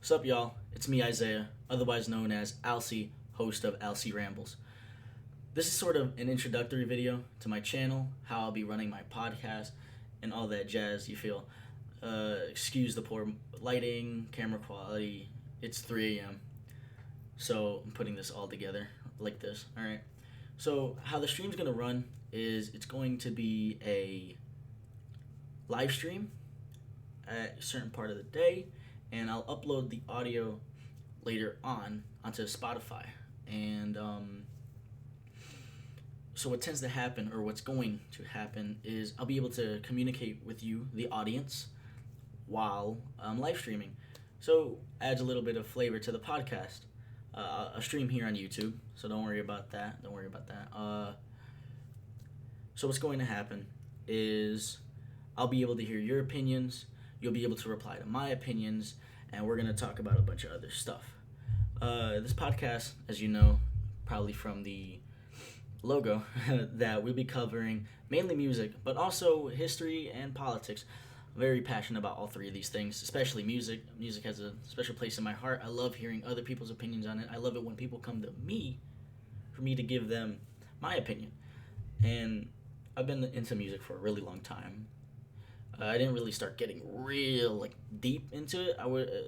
What's up, y'all? It's me, Isaiah, otherwise known as Alci, host of Alci Rambles. This is sort of an introductory video to my channel, how I'll be running my podcast, and all that jazz, you feel. Excuse the poor lighting, camera quality. It's 3 a.m., so I'm putting this all together like this, alright? So, how the stream's gonna run is it's going to be a live stream at a certain part of the day, and I'll upload the audio later on onto Spotify. And so what tends to happen, or what's going to happen, is I'll be able to communicate with you, the audience, while I'm live streaming. So adds a little bit of flavor to the podcast. A stream here on YouTube, so don't worry about that. So what's going to happen is I'll be able to hear your opinions. You'll be able to reply to my opinions, and we're going to talk about a bunch of other stuff. This podcast, as you know, probably from the logo, that we'll be covering mainly music, but also history and politics. I'm very passionate about all three of these things, especially music. Music has a special place in my heart. I love hearing other people's opinions on it. I love it when people come to me for me to give them my opinion. And I've been into music for a really long time. I didn't really start getting real deep into it.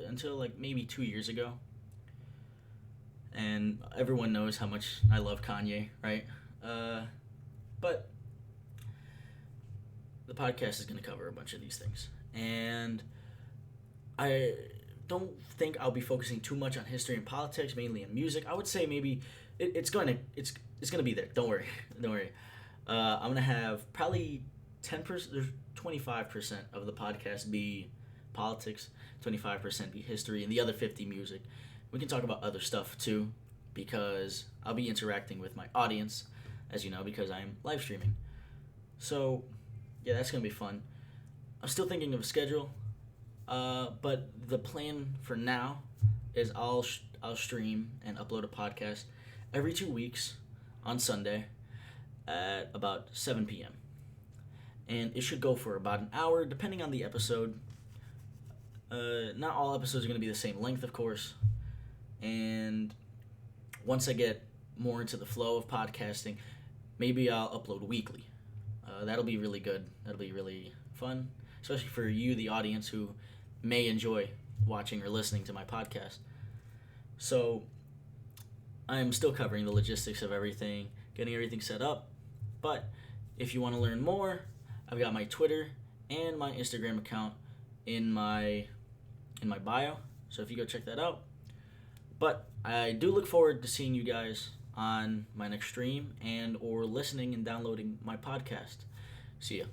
Until maybe 2 years ago. And everyone knows how much I love Kanye, right? But the podcast is going to cover a bunch of these things, and I don't think I'll be focusing too much on history and politics, mainly in music. I would say maybe it's going to be there. Don't worry, don't worry. I'm gonna have probably 10%, there's 25% of the podcast be politics, 25% be history, and the other 50 music. We can talk about other stuff too, because I'll be interacting with my audience, as you know, because I'm live streaming. So, yeah, that's gonna be fun. I'm still thinking of a schedule, but the plan for now is I'll stream and upload a podcast every 2 weeks on Sunday at about 7 p.m. And it should go for about an hour, depending on the episode. Not all episodes are going to be the same length, of course. And once I get more into the flow of podcasting, maybe I'll upload weekly. That'll be really good. That'll be really fun, especially for you, the audience, who may enjoy watching or listening to my podcast. So I'm still covering the logistics of everything, getting everything set up. But if you want to learn more, I've got my Twitter and my Instagram account in my bio. So if you go check that out. But I do look forward to seeing you guys on my next stream and or listening and downloading my podcast. See ya.